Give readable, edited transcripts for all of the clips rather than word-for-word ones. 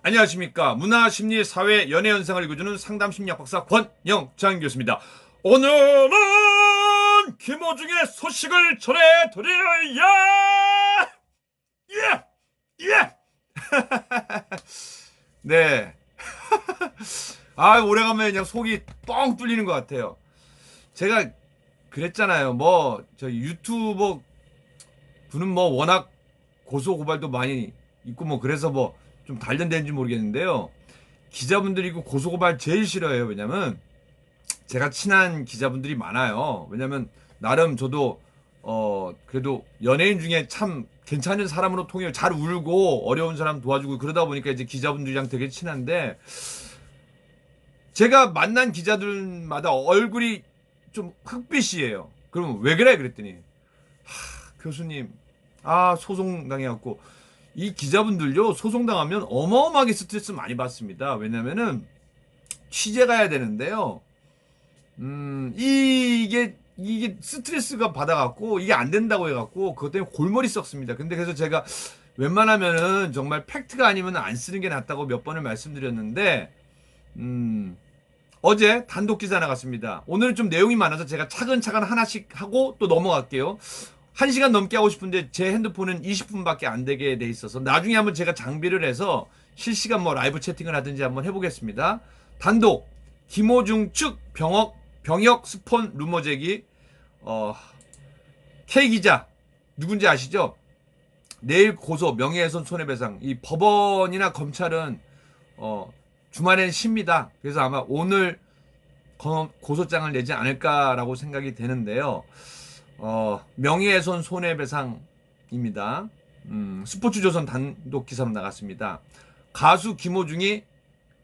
안녕하십니까. 문화, 심리, 사회, 연애 현상을 읽어주는 상담 심리학 박사 권영장 교수입니다. 오늘은 김호중의 소식을 전해드려야 예! 예! 네. 오래간만에 그냥 속이 뻥 뚫리는 것 같아요. 제가 그랬잖아요. 저 유튜버 분은 워낙 고소고발도 많이 있고 그래서 좀 단련되는지 모르겠는데요. 기자분들이 그 고소고발 제일 싫어해요. 왜냐면 제가 친한 기자분들이 많아요. 왜냐면 나름 저도 그래도 연예인 중에 참 괜찮은 사람으로 통해요. 잘 울고 어려운 사람 도와주고 그러다 보니까 이제 기자분들이랑 되게 친한데 제가 만난 기자들마다 얼굴이 좀 흑빛이에요. 그러면 왜 그래? 그랬더니 교수님 소송당해갖고 이 기자분들요 소송당하면 어마어마하게 스트레스 많이 받습니다. 왜냐면은 취재가 해야 되는데요. 이게 스트레스가 받아갖고 이게 안 된다고 해갖고 그것 때문에 골머리 썩습니다. 근데 그래서 제가 웬만하면은 정말 팩트가 아니면 안 쓰는 게 낫다고 몇 번을 말씀드렸는데 어제 단독 기사 나갔습니다. 오늘은 좀 내용이 많아서 제가 차근차근 하나씩 하고 또 넘어갈게요. 1시간 넘게 하고 싶은데 제 핸드폰은 20분밖에 안 되게 돼 있어서 나중에 한번 제가 장비를 해서 실시간 라이브 채팅을 하든지 한번 해보겠습니다. 단독 김호중 측 병역 스폰 루머 제기. K 기자 누군지 아시죠? 내일 고소 명예훼손 손해배상. 이 법원이나 검찰은 주말엔 쉽니다. 그래서 아마 오늘 고소장을 내지 않을까라고 생각이 되는데요. 명예훼손 손해배상입니다. 스포츠조선 단독 기사로 나갔습니다. 가수 김호중이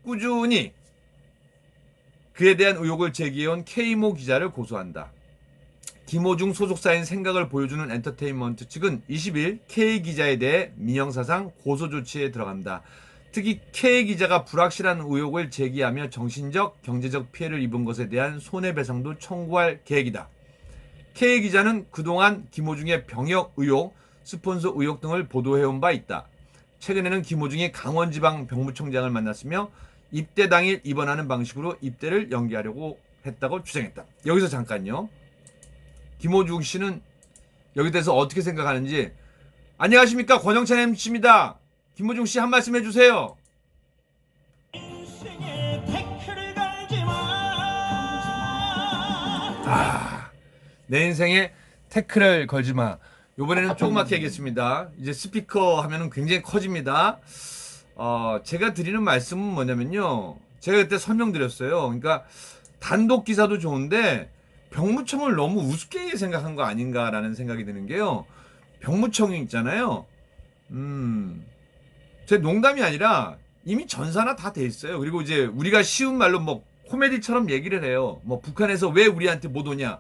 꾸준히 그에 대한 의혹을 제기해온 K모 기자를 고소한다. 김호중 소속사인 생각을 보여주는 엔터테인먼트 측은 20일 K 기자에 대해 민형사상 고소 조치에 들어간다. 특히 K 기자가 불확실한 의혹을 제기하며 정신적, 경제적 피해를 입은 것에 대한 손해배상도 청구할 계획이다. K 기자는 그동안 김호중의 병역 의혹, 스폰서 의혹 등을 보도해온 바 있다. 최근에는 김호중이 강원지방 병무청장을 만났으며 입대 당일 입원하는 방식으로 입대를 연기하려고 했다고 주장했다. 여기서 잠깐요. 김호중 씨는 여기 대해서 어떻게 생각하는지. 안녕하십니까, 권영찬 MC입니다. 김호중 씨 한 말씀 해주세요. 내 인생에 태클을 걸지 마. 요번에는 조그맣게 하겠습니다. 이제 스피커 하면은 굉장히 커집니다. 제가 드리는 말씀은 뭐냐면요. 제가 그때 설명드렸어요. 그러니까 단독 기사도 좋은데 병무청을 너무 우습게 생각한 거 아닌가라는 생각이 드는 게요. 병무청이 있잖아요. 제 농담이 아니라 이미 전사나 다 돼 있어요. 그리고 이제 우리가 쉬운 말로 코미디처럼 얘기를 해요. 북한에서 왜 우리한테 못 오냐.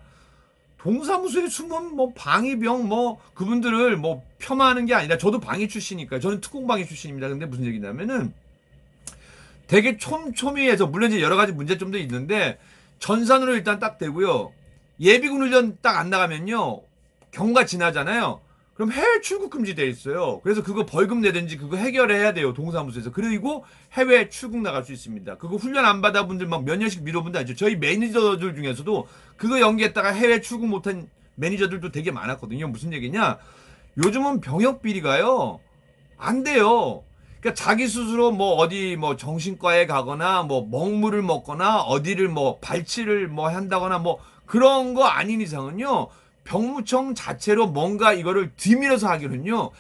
동사무소에 숨은 방위병 그분들을 폄하하는 게 아니라 저도 방위 출신이니까 저는 특공방위 출신입니다. 근데 무슨 얘기냐면은 되게 촘촘히해서 물론 이제 여러 가지 문제점도 있는데 전산으로 일단 딱 되고요. 예비군 훈련 딱 안 나가면요. 경과 지나잖아요. 그럼 해외 출국 금지돼 있어요. 그래서 그거 벌금 내든지 그거 해결해야 돼요. 동사무소에서. 그리고 해외 출국 나갈 수 있습니다. 그거 훈련 안 받아 분들 몇 년씩 미뤄본 데 아니죠. 저희 매니저들 중에서도 그거 연기했다가 해외 출국 못한 매니저들도 되게 많았거든요. 무슨 얘기냐? 요즘은 병역 비리가요. 안 돼요. 그러니까 자기 스스로 어디 정신과에 가거나 먹물을 먹거나 어디를 발치를 한다거나 그런 거 아닌 이상은요. 병무청 자체로 뭔가 이거를 뒤밀어서 하기는요.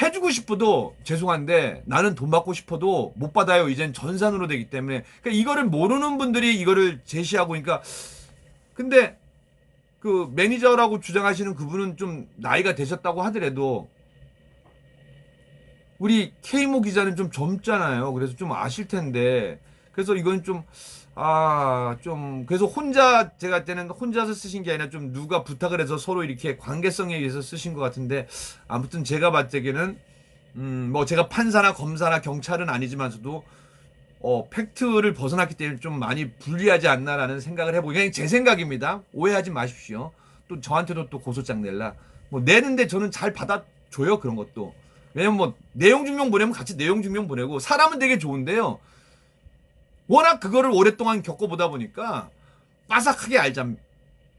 해주고 싶어도 죄송한데 나는 돈 받고 싶어도 못 받아요. 이젠 전산으로 되기 때문에. 그러니까 이거를 모르는 분들이 이거를 제시하고 그러니까 근데 그 매니저라고 주장하시는 그분은 좀 나이가 되셨다고 하더라도 우리 K모 기자는 좀 젊잖아요. 그래서 좀 아실 텐데. 그래서 이건 그래서 제가 할 때는 혼자서 쓰신 게 아니라 좀 누가 부탁을 해서 서로 이렇게 관계성에 의해서 쓰신 것 같은데, 아무튼 제가 봤을 때는, 제가 판사나 검사나 경찰은 아니지만서도, 팩트를 벗어났기 때문에 좀 많이 불리하지 않나라는 생각을 해보고, 그냥 제 생각입니다. 오해하지 마십시오. 또 저한테도 또 고소장 낼라. 내는데 저는 잘 받아줘요, 그런 것도. 왜냐면 뭐 내용 증명 보내면 같이 내용 증명 보내고 사람은 되게 좋은데요. 워낙 그거를 오랫동안 겪어보다 보니까 빠삭하게 알자.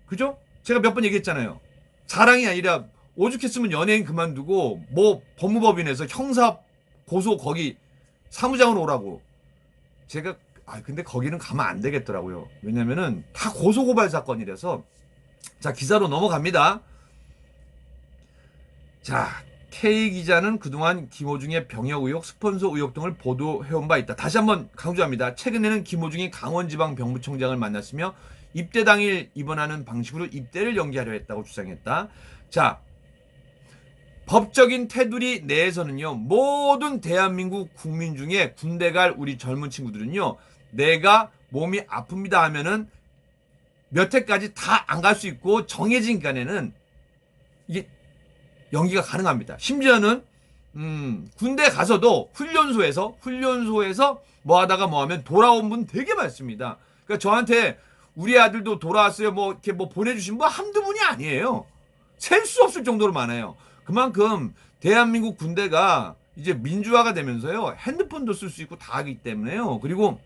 그죠? 제가 몇 번 얘기했잖아요. 자랑이 아니라 오죽했으면 연예인 그만두고 뭐 법무법인에서 형사 고소 거기 사무장으로 오라고. 제가 근데 거기는 가면 안 되겠더라고요. 왜냐면은 다 고소고발 사건이라서. 자, 기사로 넘어갑니다. 자, K 기자는 그동안 김호중의 병역 의혹, 스폰서 의혹 등을 보도해온 바 있다. 다시 한번 강조합니다. 최근에는 김호중이 강원지방병무청장을 만났으며 입대 당일 입원하는 방식으로 입대를 연기하려 했다고 주장했다. 자, 법적인 테두리 내에서는요, 모든 대한민국 국민 중에 군대 갈 우리 젊은 친구들은요, 내가 몸이 아픕니다 하면은 몇 회까지 다 안 갈 수 있고 정해진 기간에는 이게 연기가 가능합니다. 심지어는 군대 가서도 훈련소에서 뭐 하다가 뭐 하면 돌아온 분 되게 많습니다. 그러니까 저한테 우리 아들도 돌아왔어요. 뭐 이렇게 뭐 보내주신 분 한두 분이 아니에요. 셀 수 없을 정도로 많아요. 그만큼 대한민국 군대가 이제 민주화가 되면서요. 핸드폰도 쓸 수 있고 다 하기 때문에요. 그리고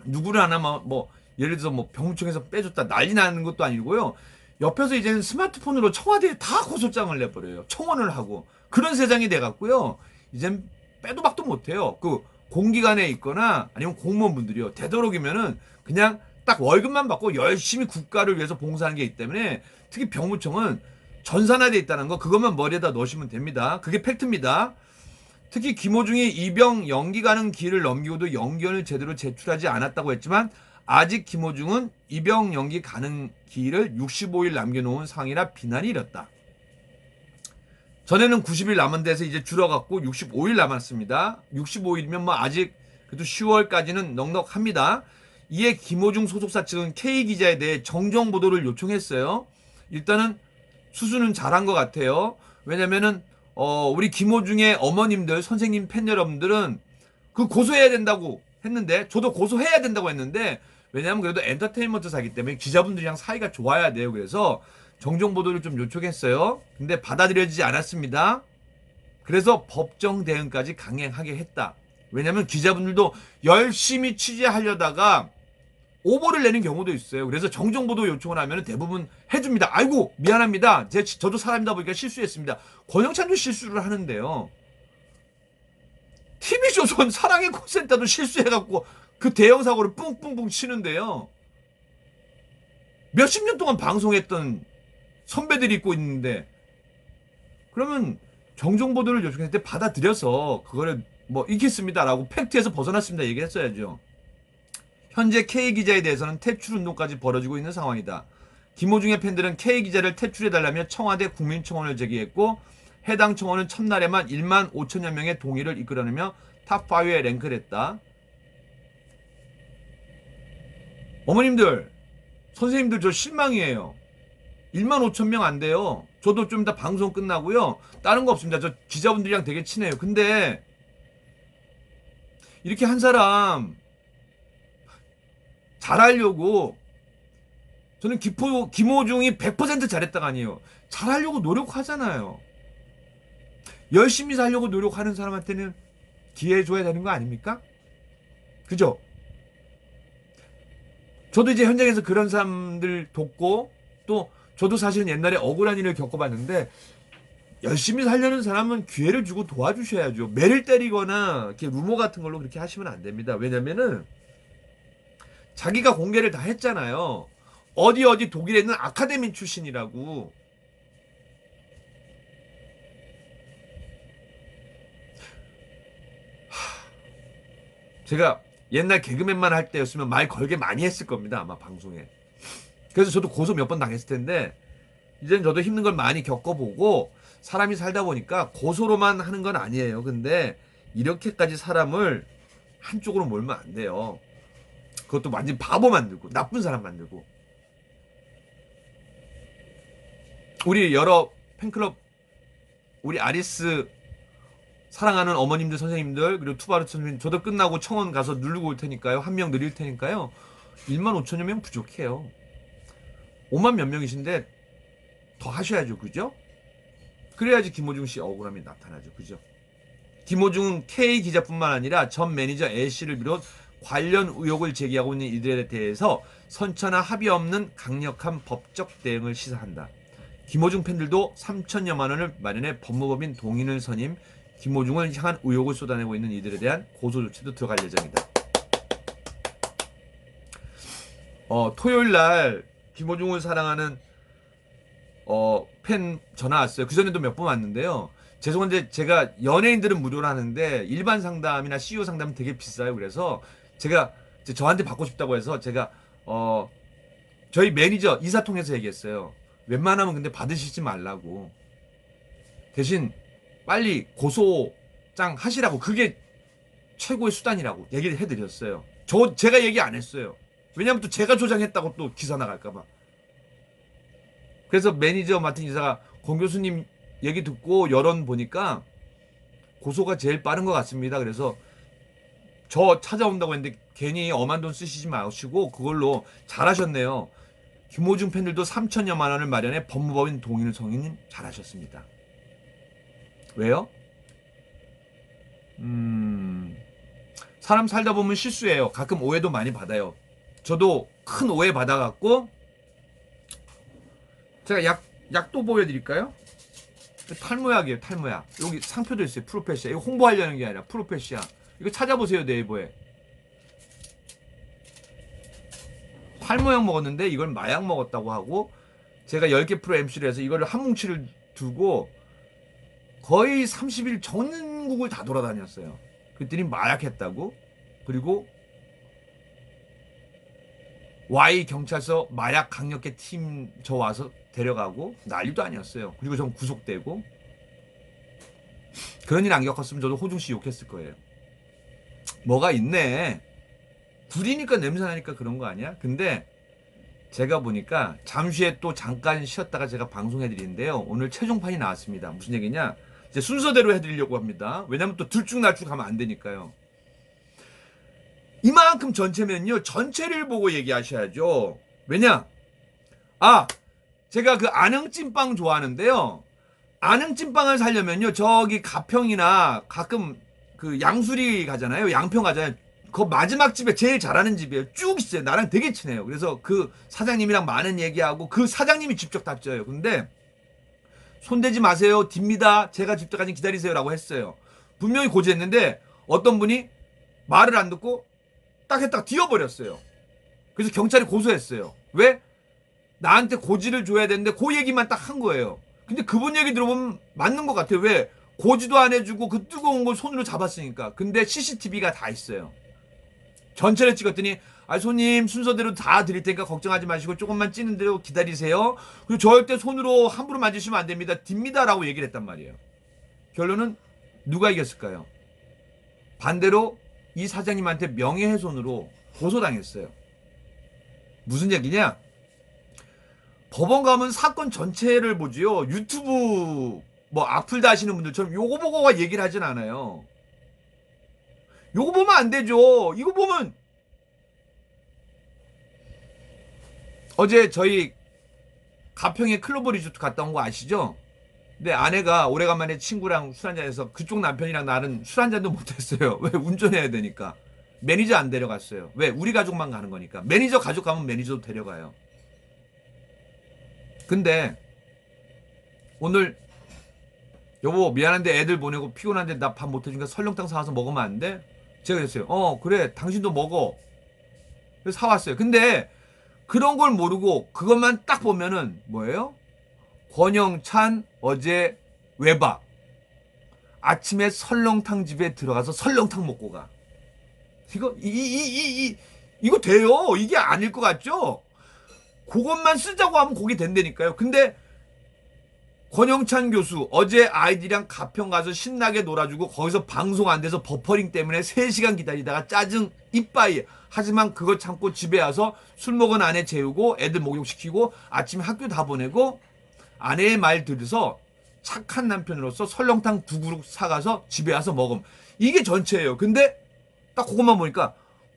누구를 하나 뭐 예를 들어서 뭐 병무청에서 빼줬다 난리 나는 것도 아니고요. 옆에서 이제는 스마트폰으로 청와대에 다 고소장을 내버려요. 청원을 하고. 그런 세상이 돼갖고요. 이젠 빼도 박도 못해요. 그 공기관에 있거나 아니면 공무원분들이요. 되도록이면은 그냥 딱 월급만 받고 열심히 국가를 위해서 봉사하는 게 있기 때문에 특히 병무청은 전산화돼 있다는 거 그것만 머리에다 넣으시면 됩니다. 그게 팩트입니다. 특히 김호중이 입영 연기 가는 길을 넘기고도 연기원을 제대로 제출하지 않았다고 했지만 아직 김호중은 입영 연기 가는 길을 65일 남겨놓은 상황이라 비난이 일었다. 전에는 90일 남은 데서 이제 줄어갖고 65일 남았습니다. 65일이면 뭐 아직 그래도 10월까지는 넉넉합니다. 이에 김호중 소속사 측은 K기자에 대해 정정 보도를 요청했어요. 일단은 수수는 잘한 것 같아요. 왜냐면은 우리 김호중의 어머님들, 선생님 팬 여러분들은 그 고소해야 된다고 했는데 저도 고소해야 된다고 했는데 왜냐하면 그래도 엔터테인먼트사기 때문에 기자분들이랑 사이가 좋아야 돼요. 그래서 정정 보도를 좀 요청했어요. 근데 받아들여지지 않았습니다. 그래서 법정 대응까지 강행하게 했다. 왜냐하면 기자분들도 열심히 취재하려다가 오보를 내는 경우도 있어요. 그래서 정정 보도 요청을 하면 대부분 해줍니다. 아이고 미안합니다. 저도 사람이다 보니까 실수했습니다. 권영찬도 실수를 하는데요. TV조선 사랑의 콜센터도 실수해갖고 그 대형 사고를 뿡뿡뿡 치는데요. 몇십 년 동안 방송했던 선배들이 있고 있는데 그러면 정정 보도를 요청했을 때 받아들여서 그거를 뭐 읽겠습니다라고 팩트에서 벗어났습니다 얘기했어야죠. 현재 K기자에 대해서는 퇴출 운동까지 벌어지고 있는 상황이다. 김호중의 팬들은 K기자를 퇴출해달라며 청와대 국민청원을 제기했고 해당 청원은 첫날에만 1만 5천여 명의 동의를 이끌어내며 탑5에 랭크를 했다. 어머님들, 선생님들 저 실망이에요. 1만 5천 명 안 돼요. 저도 좀 이따 방송 끝나고요. 다른 거 없습니다. 저 기자분들이랑 되게 친해요. 근데 이렇게 한 사람 잘하려고 저는 김호중이 100% 잘했다가 아니에요. 잘하려고 노력하잖아요. 열심히 살려고 노력하는 사람한테는 기회 줘야 되는 거 아닙니까? 그죠? 저도 이제 현장에서 그런 사람들 돕고 또 저도 사실은 옛날에 억울한 일을 겪어봤는데 열심히 살려는 사람은 기회를 주고 도와주셔야죠. 매를 때리거나 이렇게 루머 같은 걸로 그렇게 하시면 안 됩니다. 왜냐면은 자기가 공개를 다 했잖아요. 어디 독일에 있는 아카데미 출신이라고. 제가 옛날 개그맨만 할 때였으면 말 걸게 많이 했을 겁니다. 아마 방송에. 그래서 저도 고소 몇 번 당했을 텐데 이제는 저도 힘든 걸 많이 겪어보고 사람이 살다 보니까 고소로만 하는 건 아니에요. 근데 이렇게까지 사람을 한쪽으로 몰면 안 돼요. 그것도 완전 바보 만들고 나쁜 사람 만들고. 우리 여러 팬클럽 우리 아리스 사랑하는 어머님들 선생님들 그리고 투바르 선생님 저도 끝나고 청원 가서 누르고 올 테니까요. 한 명 늘릴 테니까요. 1만 5천여 명 부족해요. 5만 몇 명이신데 더 하셔야죠. 그죠? 그래야지 김호중 씨 억울함이 나타나죠. 그죠? 김호중 K 기자뿐만 아니라 전 매니저 A씨를 비롯 관련 의혹을 제기하고 있는 이들에 대해서 선처나 합의 없는 강력한 법적 대응을 시사한다. 김호중 팬들도 3천여만 원을 마련해 법무법인 동인을 선임, 김호중을 향한 의혹을 쏟아내고 있는 이들에 대한 고소 조치도 들어갈 예정이다. 토요일 날 김호중을 사랑하는 팬 전화 왔어요. 그전에도 몇 번 왔는데요. 죄송한데 제가 연예인들은 무료로 하는데 일반 상담이나 CEO 상담은 되게 비싸요. 그래서 제가 저한테 받고 싶다고 해서 제가 저희 매니저 이사 통해서 얘기했어요. 웬만하면 근데 받으시지 말라고. 대신 빨리 고소장 하시라고. 그게 최고의 수단이라고 얘기를 해드렸어요. 제가 얘기 안 했어요. 왜냐면 또 제가 조장했다고 또 기사 나갈까봐. 그래서 매니저 맡은 이사가 권 교수님 얘기 듣고 여론 보니까 고소가 제일 빠른 것 같습니다. 그래서 저 찾아온다고 했는데 괜히 엄한 돈 쓰시지 마시고 그걸로 잘하셨네요. 김호중 팬들도 3천여만 원을 마련해 법무법인 동인을 성인 잘하셨습니다. 왜요? 사람 살다 보면 실수해요. 가끔 오해도 많이 받아요. 저도 큰 오해 받아갖고 제가 약도 보여드릴까요? 탈모약이에요. 탈모약. 여기 상표도 있어요. 프로페시아. 이거 홍보하려는 게 아니라 프로페시아. 이거 찾아보세요. 네이버에. 탈모약 먹었는데 이걸 마약 먹었다고 하고 제가 10개 프로 MC를 해서 이거를 한 뭉치를 두고 거의 30일 전국을 다 돌아다녔어요. 그랬더니 마약했다고. 그리고 Y 경찰서 마약 강력계 팀 저 와서 데려가고 난리도 아니었어요. 그리고 전 구속되고. 그런 일 안 겪었으면 저도 호중씨 욕했을 거예요. 뭐가 있네. 불이니까 냄새나니까 그런 거 아니야? 근데 제가 보니까 잠시에 또 잠깐 쉬었다가 제가 방송해드리는데요. 오늘 최종판이 나왔습니다. 무슨 얘기냐? 이제 순서대로 해드리려고 합니다. 왜냐면 또 들쭉날쭉 하면 안 되니까요. 이만큼 전체면요. 전체를 보고 얘기하셔야죠. 왜냐? 제가 그 안흥찐빵 좋아하는데요. 안흥찐빵을 살려면요. 저기 가평이나 가끔 그 양수리 가잖아요. 양평 가잖아요. 그 마지막 집에 제일 잘하는 집이에요. 쭉 있어요. 나랑 되게 친해요. 그래서 그 사장님이랑 많은 얘기하고 그 사장님이 직접 답져요. 근데 손대지 마세요. 딥니다. 제가 집 때까지 기다리세요. 라고 했어요. 분명히 고지했는데 어떤 분이 말을 안 듣고 딱 했다가 뒤어버렸어요. 그래서 경찰이 고소했어요. 왜? 나한테 고지를 줘야 되는데 그 얘기만 딱 한 거예요. 근데 그분 얘기 들어보면 맞는 것 같아요. 왜? 고지도 안 해주고 그 뜨거운 걸 손으로 잡았으니까. 근데 CCTV가 다 있어요. 전체를 찍었더니 손님 순서대로 다 드릴 테니까 걱정하지 마시고 조금만 찌는 대로 기다리세요. 그리고 절대 손으로 함부로 만지시면 안 됩니다. 딥니다. 라고 얘기를 했단 말이에요. 결론은 누가 이겼을까요? 반대로 이 사장님한테 명예훼손으로 고소당했어요. 무슨 얘기냐? 법원 가면 사건 전체를 보지요. 유튜브 뭐 악플 다시는 분들처럼 요거 보고가 얘기를 하진 않아요. 요거 보면 안 되죠. 이거 보면 어제 저희 가평에 클로버 리조트 갔다 온 거 아시죠? 근데 아내가 오래간만에 친구랑 술 한잔해서 그쪽 남편이랑 나는 술 한잔도 못했어요. 왜? 운전해야 되니까. 매니저 안 데려갔어요. 왜? 우리 가족만 가는 거니까. 매니저 가족 가면 매니저도 데려가요. 근데 오늘 여보 미안한데 애들 보내고 피곤한데 나 밥 못해주니까 설렁탕 사와서 먹으면 안 돼? 제가 그랬어요. 그래 당신도 먹어. 그래서 사왔어요. 근데 그런 걸 모르고 그것만 딱 보면은 뭐예요? 권영찬 어제 외박. 아침에 설렁탕 집에 들어가서 설렁탕 먹고 가. 이거 돼요? 이게 아닐 것 같죠? 그것만 쓰자고 하면 그게 된다니까요. 근데 권영찬 교수 어제 아이들이랑 가평 가서 신나게 놀아주고 거기서 방송 안 돼서 버퍼링 때문에 3시간 기다리다가 짜증 이빠이. 하지만 그거 참고 집에 와서 술 먹은 아내 재우고 애들 목욕시키고 아침에 학교 다 보내고 아내의 말 들어서 착한 남편으로서 설렁탕 2그릇 사가서 집에 와서 먹음. 이게 전체예요. 근데 딱 그것만 보니까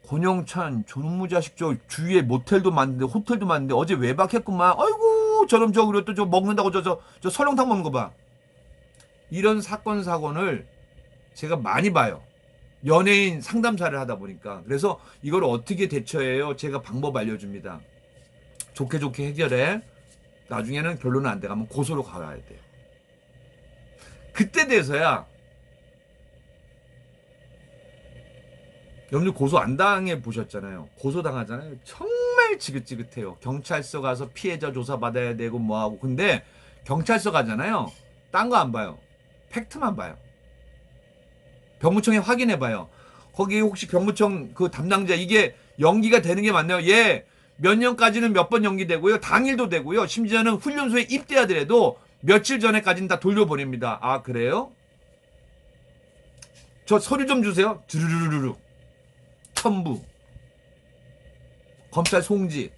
권영찬 저놈의 자식 저 주위에 모텔도 많은데 호텔도 많은데 어제 외박했구만. 아이고 저놈 저 그리고 또 저 먹는다고 저 설렁탕 먹는 거 봐. 이런 사건 사고를 제가 많이 봐요. 연예인 상담사를 하다 보니까. 그래서 이걸 어떻게 대처해요? 제가 방법 알려줍니다. 좋게 좋게 해결해. 나중에는 결론은 안 돼가면 고소로 가야 돼요. 그때 돼서야 여러분들 고소 안 당해 보셨잖아요. 고소 당하잖아요. 정말 지긋지긋해요. 경찰서 가서 피해자 조사 받아야 되고 뭐하고. 근데 경찰서 가잖아요. 딴 거 안 봐요. 팩트만 봐요. 병무청에 확인해 봐요. 거기 혹시 병무청 그 담당자 이게 연기가 되는 게 맞나요? 예. 몇 년까지는 몇 번 연기되고요. 당일도 되고요. 심지어는 훈련소에 입대하더라도 며칠 전에까지는 다 돌려보냅니다. 아, 그래요? 저 서류 좀 주세요. 드르르르르. 첨부. 검찰 송치.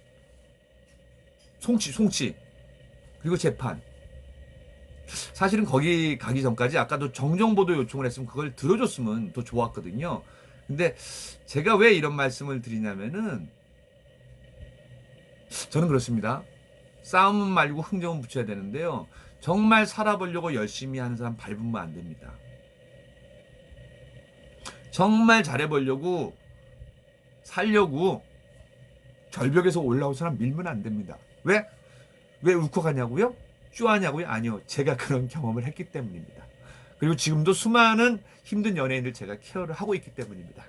그리고 재판. 사실은 거기 가기 전까지 아까도 정정보도 요청을 했으면 그걸 들어줬으면 더 좋았거든요. 근데 제가 왜 이런 말씀을 드리냐면은 저는 그렇습니다. 싸움은 말고 흥정은 붙여야 되는데요. 정말 살아보려고 열심히 하는 사람 밟으면 안 됩니다. 정말 잘해보려고 살려고 절벽에서 올라온 사람 밀면 안 됩니다. 왜? 왜 울컥하냐고요? 쇼하냐고요? 아니요. 제가 그런 경험을 했기 때문입니다. 그리고 지금도 수많은 힘든 연예인들 제가 케어를 하고 있기 때문입니다.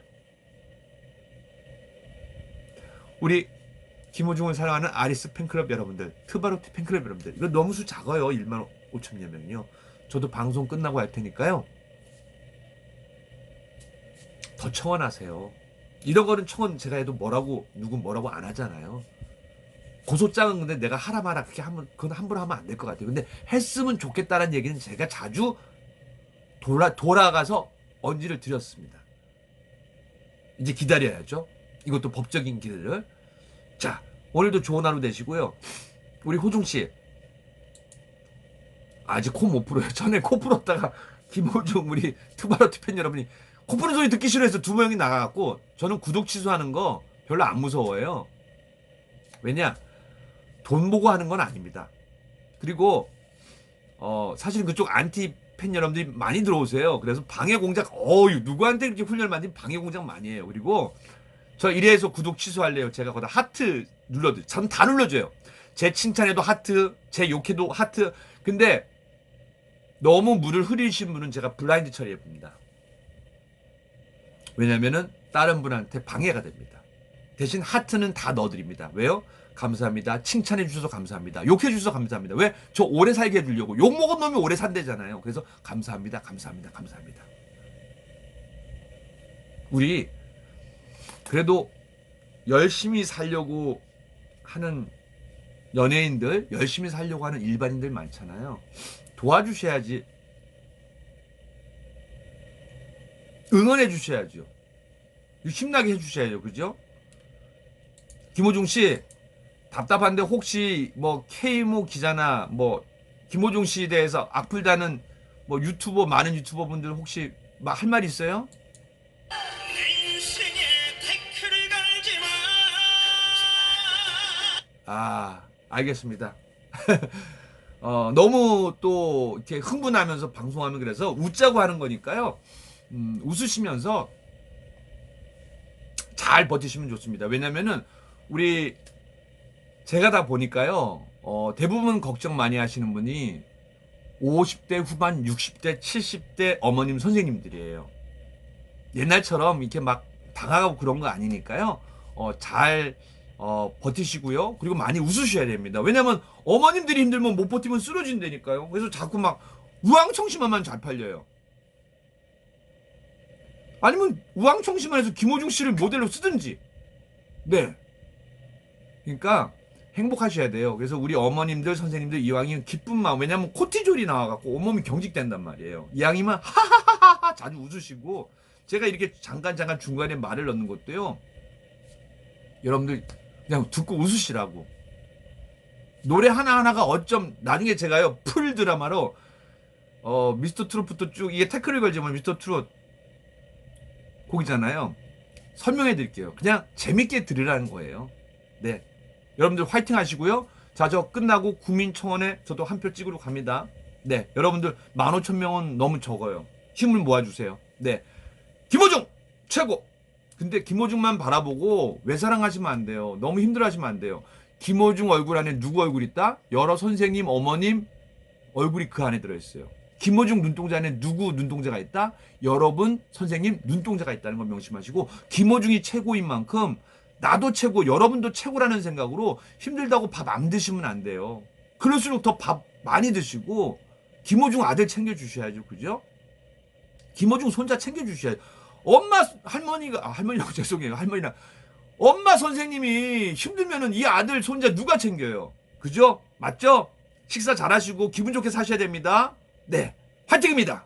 우리 김호중을 사랑하는 아리스 팬클럽 여러분들, 트바로티 팬클럽 여러분들, 이거 너무 수 작아요. 1만 5천여 명이요. 저도 방송 끝나고 할 테니까요. 더 청원하세요. 이런 거는 청원 제가 해도 누구 뭐라고 안 하잖아요. 고소장은 근데 내가 하라 마라 그렇게 하면 그건 함부로 하면 안 될 것 같아요. 근데 했으면 좋겠다는 얘기는 제가 자주 돌아가서 언지를 드렸습니다. 이제 기다려야죠. 이것도 법적인 길을. 자, 오늘도 좋은 하루 되시고요. 우리 호중 씨 아직 코 못 풀어요. 전에 코 풀었다가 김호중 우리 투바로티 팬 여러분이 코 푸는 소리 듣기 싫어해서 2명이 나가갖고 저는 구독 취소하는 거 별로 안 무서워요. 왜냐? 돈 보고 하는 건 아닙니다. 그리고 사실 그쪽 안티 팬 여러분들이 많이 들어오세요. 그래서 방해 공작 누구한테 이렇게 훈련을 받는 방해 공작 많이 해요. 그리고 저 이래서 구독 취소할래요. 제가 거기다 하트 눌러드려요. 전 다 눌러줘요. 제 칭찬에도 하트, 제 욕해도 하트. 근데 너무 물을 흐리신 분은 제가 블라인드 처리해봅니다. 왜냐면은 다른 분한테 방해가 됩니다. 대신 하트는 다 넣어드립니다. 왜요? 감사합니다. 칭찬해 주셔서 감사합니다. 욕해 주셔서 감사합니다. 왜? 저 오래 살게 해주려고. 욕 먹은 놈이 오래 산대잖아요. 그래서 감사합니다. 우리 그래도 열심히 살려고 하는 연예인들, 열심히 살려고 하는 일반인들 많잖아요. 도와주셔야지. 응원해 주셔야죠. 힘나게 해주셔야죠. 그죠? 김호중 씨, 답답한데 혹시 뭐 K모 기자나 뭐 김호중 씨에 대해서 악플다는 뭐 많은 유튜버 분들 혹시 막 할 말 있어요? 아, 알겠습니다. 너무 또 이렇게 흥분하면서 방송하면 그래서 웃자고 하는 거니까요. 웃으시면서 잘 버티시면 좋습니다. 왜냐면은 우리 제가 다 보니까요. 대부분 걱정 많이 하시는 분이 50대 후반, 60대, 70대 어머님 선생님들이에요. 옛날처럼 이렇게 막 당하고 그런 거 아니니까요. 잘 버티시고요. 그리고 많이 웃으셔야 됩니다. 왜냐면 어머님들이 힘들면 못 버티면 쓰러진다니까요. 그래서 자꾸 막 우왕청심환만 잘 팔려요. 아니면 우왕청심환 해서 김호중 씨를 모델로 쓰든지. 네. 그러니까 행복하셔야 돼요. 그래서 우리 어머님들, 선생님들 이왕이면 기쁜 마음. 왜냐면 코티졸이 나와갖고 온몸이 경직된단 말이에요. 이왕이면 하하하하 자주 웃으시고 제가 이렇게 잠깐 중간에 말을 넣는 것도요. 여러분들 그냥 듣고 웃으시라고. 노래 하나하나가 어쩜 나중에 제가요 풀 드라마로 미스터 트롯부터 쭉 이게 태클을 걸지만 미스터 트롯 곡이잖아요. 설명해 드릴게요. 그냥 재밌게 들으라는 거예요. 네. 여러분들 화이팅 하시고요. 자, 저 끝나고 국민청원에 저도 한 표 찍으러 갑니다. 네. 여러분들 15,000명은 너무 적어요. 힘을 모아주세요. 네. 김호중 최고. 근데 김호중만 바라보고 외사랑하시면 안 돼요. 너무 힘들어하시면 안 돼요. 김호중 얼굴 안에 누구 얼굴 있다? 여러 선생님, 어머님 얼굴이 그 안에 들어있어요. 김호중 눈동자 안에 누구 눈동자가 있다? 여러분 선생님 눈동자가 있다는 걸 명심하시고, 김호중이 최고인 만큼 나도 최고, 여러분도 최고라는 생각으로 힘들다고 밥 안 드시면 안 돼요. 그럴수록 더 밥 많이 드시고 김호중 아들 챙겨주셔야죠. 그죠? 김호중 손자 챙겨주셔야죠. 엄마 할머니가 할머니라고 죄송해요. 할머니나 엄마 선생님이 힘들면은 이 아들 손자 누가 챙겨요? 그죠? 맞죠? 식사 잘하시고 기분 좋게 사셔야 됩니다. 네, 화이팅입니다.